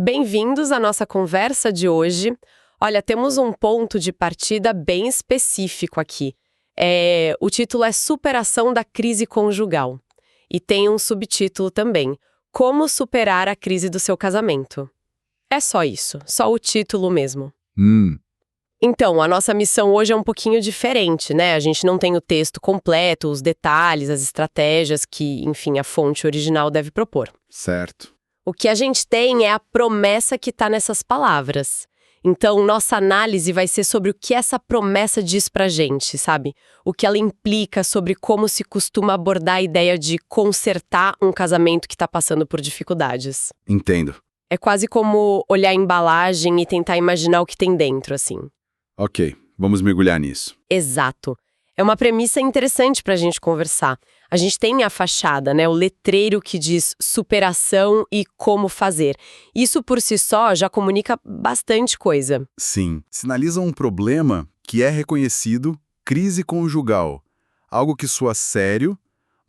Bem-vindos à nossa conversa de hoje. Olha, temos um ponto de partida bem específico aqui. O título é Superação da Crise Conjugal. E tem um subtítulo também, Como Superar a Crise do Seu Casamento. É só isso, só o título mesmo. Então, a nossa missão hoje é um pouquinho diferente, né? A gente não tem o texto completo, os detalhes, as estratégias que, enfim, a fonte original deve propor. Certo. O que a gente tem é a promessa que está nessas palavras. Então, nossa análise vai ser sobre o que essa promessa diz pra gente, sabe? O que ela implica sobre como se costuma abordar a ideia de consertar um casamento que está passando por dificuldades. Entendo. É quase como olhar a embalagem e tentar imaginar o que tem dentro, assim. Ok, vamos mergulhar nisso. Exato. É uma premissa interessante pra gente conversar. A gente tem a fachada, né? O letreiro que diz superação e como fazer. Isso por si só já comunica bastante coisa. Sim, sinaliza um problema que é reconhecido, crise conjugal. Algo que soa sério,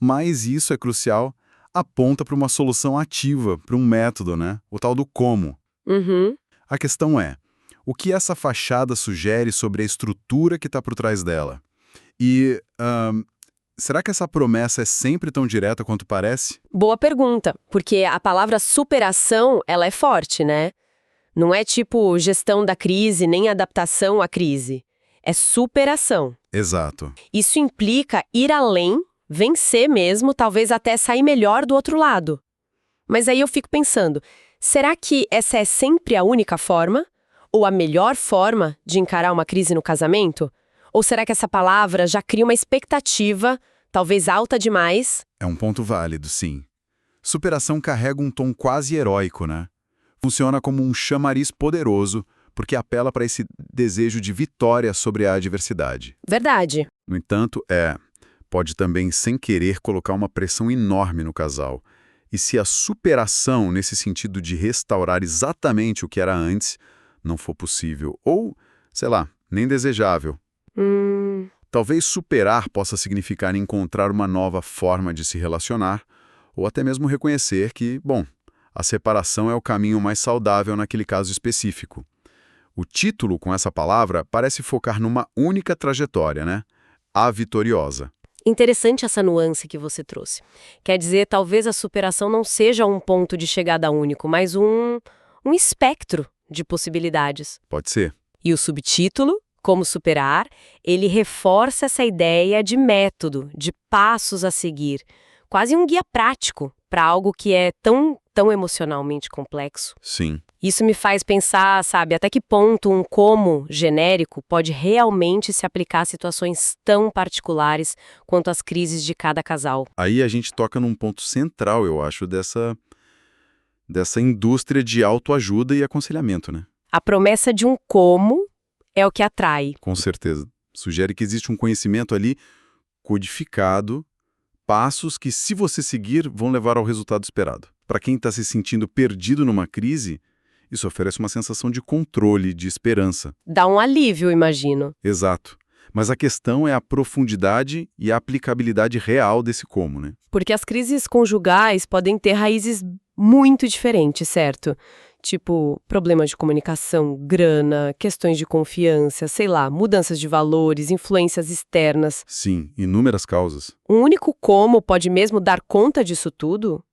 mas isso é crucial, aponta para uma solução ativa, para um método, né? O tal do como. Uhum. A questão é, o que essa fachada sugere sobre a estrutura que está por trás dela? E, será que essa promessa é sempre tão direta quanto parece? Boa pergunta, porque a palavra superação, ela é forte, né? Não é tipo gestão da crise, nem adaptação à crise. É superação. Exato. Isso implica ir além, vencer mesmo, talvez até sair melhor do outro lado. Mas aí eu fico pensando, será que essa é sempre a única forma? Ou a melhor forma de encarar uma crise no casamento? Ou será que essa palavra já cria uma expectativa, talvez alta demais? É um ponto válido, sim. Superação carrega um tom quase heróico, né? Funciona como um chamariz poderoso, porque apela para esse desejo de vitória sobre a adversidade. Verdade. No entanto, pode também, sem querer, colocar uma pressão enorme no casal. E se a superação, nesse sentido de restaurar exatamente o que era antes, não for possível, ou, sei lá, nem desejável, talvez superar possa significar encontrar uma nova forma de se relacionar, ou até mesmo reconhecer que, bom, a separação é o caminho mais saudável naquele caso específico. O título com essa palavra parece focar numa única trajetória, né? A vitoriosa. Interessante essa nuance que você trouxe. Quer dizer, talvez a superação não seja um ponto de chegada único, mas um espectro de possibilidades. Pode ser. E o subtítulo, Como Superar, ele reforça essa ideia de método, de passos a seguir. Quase um guia prático para algo que é tão emocionalmente complexo. Sim. Isso me faz pensar, sabe, até que ponto um como genérico pode realmente se aplicar a situações tão particulares quanto as crises de cada casal. Aí a gente toca num ponto central, eu acho, dessa indústria de autoajuda e aconselhamento, né? A promessa de um como é o que atrai. Com certeza. Sugere que existe um conhecimento ali codificado, passos que, se você seguir, vão levar ao resultado esperado. Para quem está se sentindo perdido numa crise, isso oferece uma sensação de controle, de esperança. Dá um alívio, imagino. Exato. Mas a questão é a profundidade e a aplicabilidade real desse como, né? Porque as crises conjugais podem ter raízes muito diferentes, certo? Tipo, problemas de comunicação, grana, questões de confiança, sei lá, mudanças de valores, influências externas. Sim, inúmeras causas. Um único como pode mesmo dar conta disso tudo?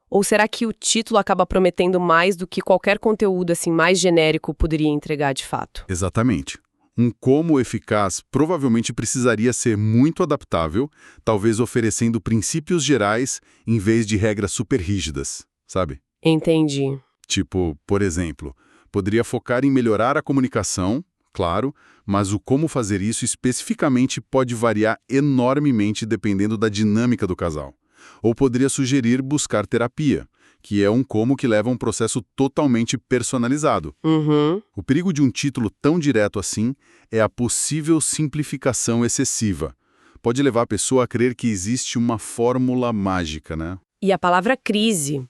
Ou será que o título acaba prometendo mais do que qualquer conteúdo assim mais genérico poderia entregar de fato? Exatamente. Um como eficaz provavelmente precisaria ser muito adaptável, talvez oferecendo princípios gerais em vez de regras super rígidas, sabe? Entendi. Tipo, por exemplo, poderia focar em melhorar a comunicação, claro, mas o como fazer isso especificamente pode variar enormemente dependendo da dinâmica do casal. Ou poderia sugerir buscar terapia, que é um como que leva a um processo totalmente personalizado. Uhum. O perigo de um título tão direto assim é a possível simplificação excessiva. Pode levar a pessoa a crer que existe uma fórmula mágica, né? E a palavra crise.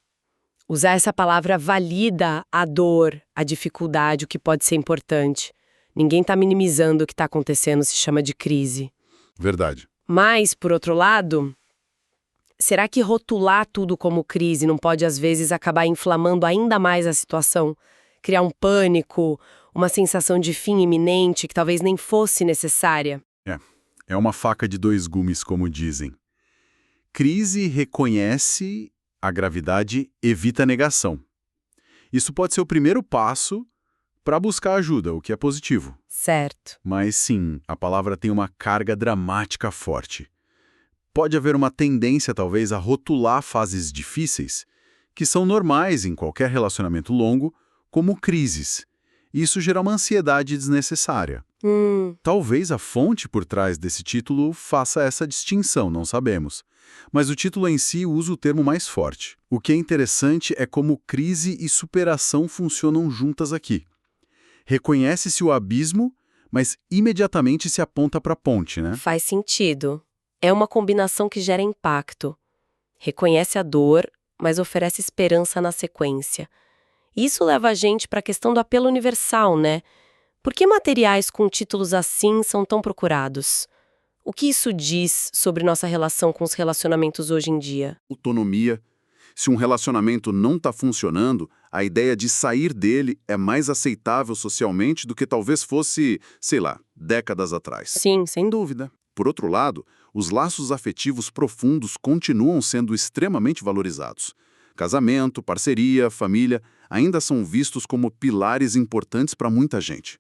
Usar essa palavra valida a dor, a dificuldade, o que pode ser importante. Ninguém está minimizando o que está acontecendo, se chama de crise. Verdade. Mas, por outro lado, será que rotular tudo como crise não pode, às vezes, acabar inflamando ainda mais a situação? Criar um pânico, uma sensação de fim iminente que talvez nem fosse necessária? É uma faca de dois gumes, como dizem. Crise reconhece a gravidade, evita a negação. Isso pode ser o primeiro passo para buscar ajuda, o que é positivo. Certo. Mas sim, a palavra tem uma carga dramática forte. Pode haver uma tendência, talvez, a rotular fases difíceis, que são normais em qualquer relacionamento longo, como crises. Isso gera uma ansiedade desnecessária. Talvez a fonte por trás desse título faça essa distinção, não sabemos. Mas o título em si usa o termo mais forte. O que é interessante é como crise e superação funcionam juntas aqui. Reconhece-se o abismo, mas imediatamente se aponta para a ponte, né? Faz sentido. É uma combinação que gera impacto. Reconhece a dor, mas oferece esperança na sequência. Isso leva a gente para a questão do apelo universal, né? Por que materiais com títulos assim são tão procurados? O que isso diz sobre nossa relação com os relacionamentos hoje em dia? Autonomia. Se um relacionamento não está funcionando, a ideia de sair dele é mais aceitável socialmente do que talvez fosse, sei lá, décadas atrás. Sim, sem Dúvida. Por outro lado, os laços afetivos profundos continuam sendo extremamente valorizados. Casamento, parceria, família ainda são vistos como pilares importantes para muita gente.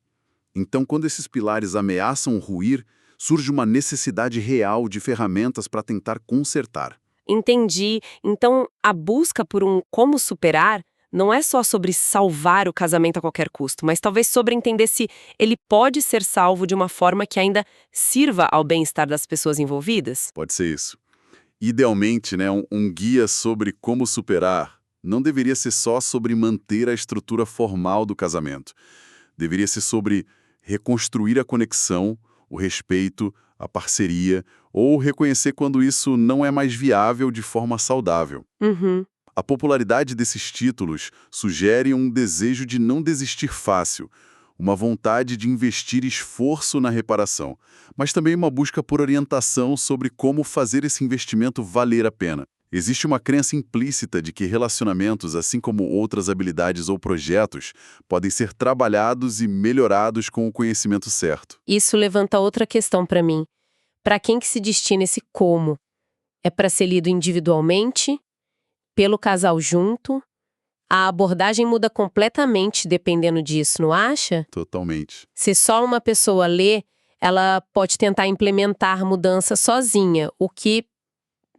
Então, quando esses pilares ameaçam ruir, surge uma necessidade real de ferramentas para tentar consertar. Entendi. Então, a busca por um como superar não é só sobre salvar o casamento a qualquer custo, mas talvez sobre entender se ele pode ser salvo de uma forma que ainda sirva ao bem-estar das pessoas envolvidas? Pode ser isso. Idealmente, né, um guia sobre como superar não deveria ser só sobre manter a estrutura formal do casamento. Deveria ser sobre reconstruir a conexão, o respeito, a parceria, ou reconhecer quando isso não é mais viável de forma saudável. A popularidade desses títulos sugere um desejo de não desistir fácil, uma vontade de investir esforço na reparação, mas também uma busca por orientação sobre como fazer esse investimento valer a pena. Existe uma crença implícita de que relacionamentos, assim como outras habilidades ou projetos, podem ser trabalhados e melhorados com o conhecimento certo. Isso levanta outra questão para mim. Para quem que se destina esse como? É para ser lido individualmente? Pelo casal junto? A abordagem muda completamente dependendo disso, não acha? Totalmente. Se só uma pessoa lê, ela pode tentar implementar mudança sozinha, o que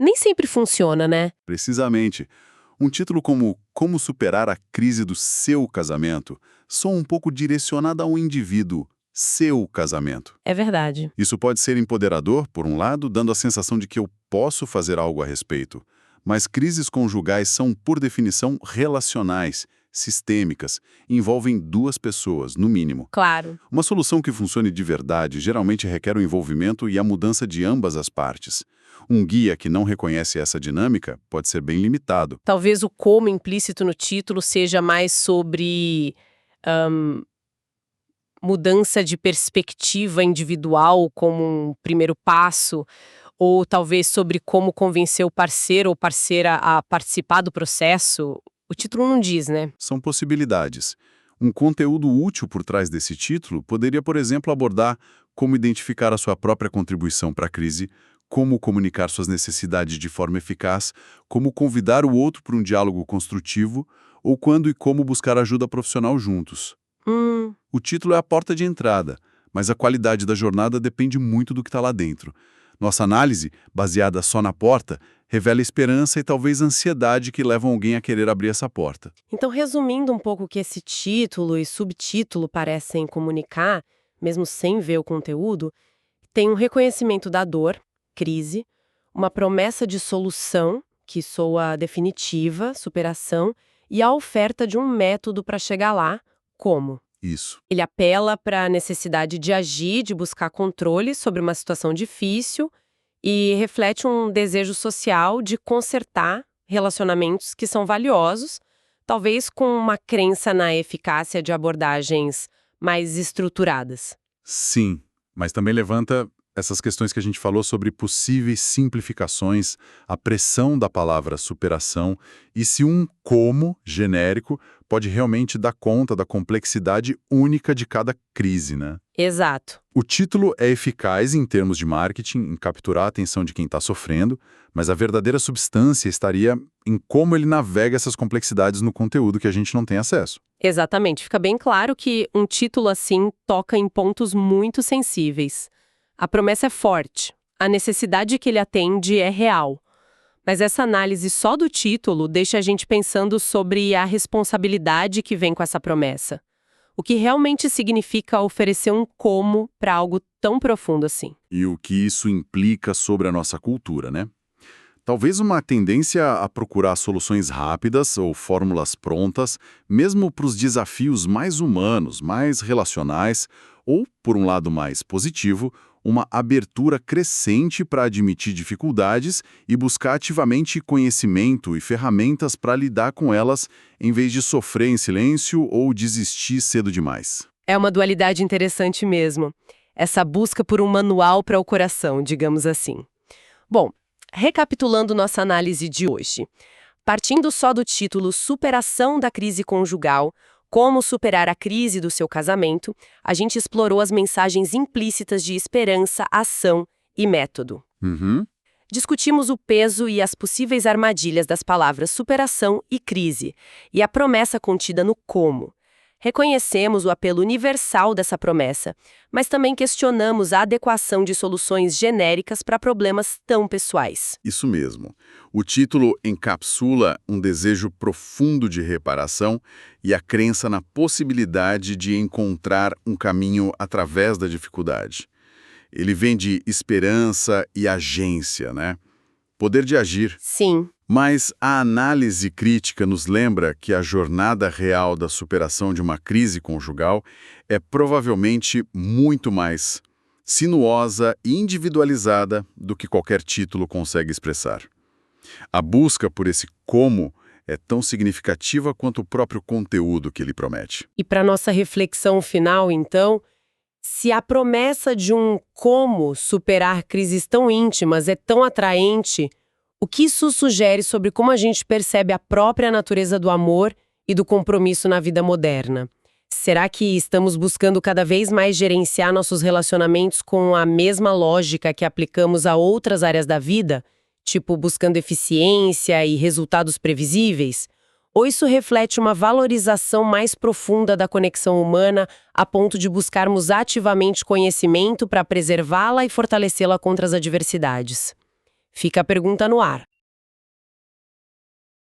nem sempre funciona, né? Precisamente. Um título como Como Superar a Crise do Seu Casamento soa um pouco direcionado ao indivíduo, seu casamento. É verdade. Isso pode ser empoderador, por um lado, dando a sensação de que eu posso fazer algo a respeito. Mas crises conjugais são, por definição, relacionais, sistêmicas, envolvem duas pessoas, no mínimo. Claro. Uma solução que funcione de verdade geralmente requer o envolvimento e a mudança de ambas as partes. Um guia que não reconhece essa dinâmica pode ser bem limitado. Talvez o como implícito no título seja mais sobre mudança de perspectiva individual como um primeiro passo, ou talvez sobre como convencer o parceiro ou parceira a participar do processo. O título não diz, né? São possibilidades. Um conteúdo útil por trás desse título poderia, por exemplo, abordar como identificar a sua própria contribuição para a crise, como comunicar suas necessidades de forma eficaz, como convidar o outro para um diálogo construtivo, ou quando e como buscar ajuda profissional juntos. O título é a porta de entrada, mas a qualidade da jornada depende muito do que está lá dentro. Nossa análise, baseada só na porta, revela esperança e talvez ansiedade que levam alguém a querer abrir essa porta. Então, resumindo um pouco o que esse título e subtítulo parecem comunicar, mesmo sem ver o conteúdo, tem um reconhecimento da dor, crise, uma promessa de solução, que soa definitiva, superação, e a oferta de um método para chegar lá, como? Isso. Ele apela para a necessidade de agir, de buscar controle sobre uma situação difícil e reflete um desejo social de consertar relacionamentos que são valiosos, talvez com uma crença na eficácia de abordagens mais estruturadas. Sim, mas também levanta essas questões que a gente falou sobre possíveis simplificações, a pressão da palavra superação e se um como genérico pode realmente dar conta da complexidade única de cada crise, né? Exato. O título é eficaz em termos de marketing, em capturar a atenção de quem está sofrendo, mas a verdadeira substância estaria em como ele navega essas complexidades no conteúdo que a gente não tem acesso. Exatamente. Fica bem claro que um título assim toca em pontos muito sensíveis. A promessa é forte, a necessidade que ele atende é real. Mas essa análise só do título deixa a gente pensando sobre a responsabilidade que vem com essa promessa. O que realmente significa oferecer um como para algo tão profundo assim. E o que isso implica sobre a nossa cultura, né? Talvez uma tendência a procurar soluções rápidas ou fórmulas prontas, mesmo para os desafios mais humanos, mais relacionais, ou, por um lado mais positivo, uma abertura crescente para admitir dificuldades e buscar ativamente conhecimento e ferramentas para lidar com elas, em vez de sofrer em silêncio ou desistir cedo demais. É uma dualidade interessante mesmo. Essa busca por um manual para o coração, digamos assim. Bom, recapitulando nossa análise de hoje. Partindo só do título Superação da Crise Conjugal, como superar a crise do seu casamento, a gente explorou as mensagens implícitas de esperança, ação e método. Discutimos o peso e as possíveis armadilhas das palavras superação e crise, e a promessa contida no como. Reconhecemos o apelo universal dessa promessa, mas também questionamos a adequação de soluções genéricas para problemas tão pessoais. Isso mesmo. O título encapsula um desejo profundo de reparação e a crença na possibilidade de encontrar um caminho através da dificuldade. Ele vem de esperança e agência, né? Poder de agir. Sim. Mas a análise crítica nos lembra que a jornada real da superação de uma crise conjugal é provavelmente muito mais sinuosa e individualizada do que qualquer título consegue expressar. A busca por esse como é tão significativa quanto o próprio conteúdo que ele promete. E para nossa reflexão final, então, se a promessa de um como superar crises tão íntimas é tão atraente, o que isso sugere sobre como a gente percebe a própria natureza do amor e do compromisso na vida moderna? Será que estamos buscando cada vez mais gerenciar nossos relacionamentos com a mesma lógica que aplicamos a outras áreas da vida? Tipo, buscando eficiência e resultados previsíveis? Ou isso reflete uma valorização mais profunda da conexão humana a ponto de buscarmos ativamente conhecimento para preservá-la e fortalecê-la contra as adversidades? Fica a pergunta no ar.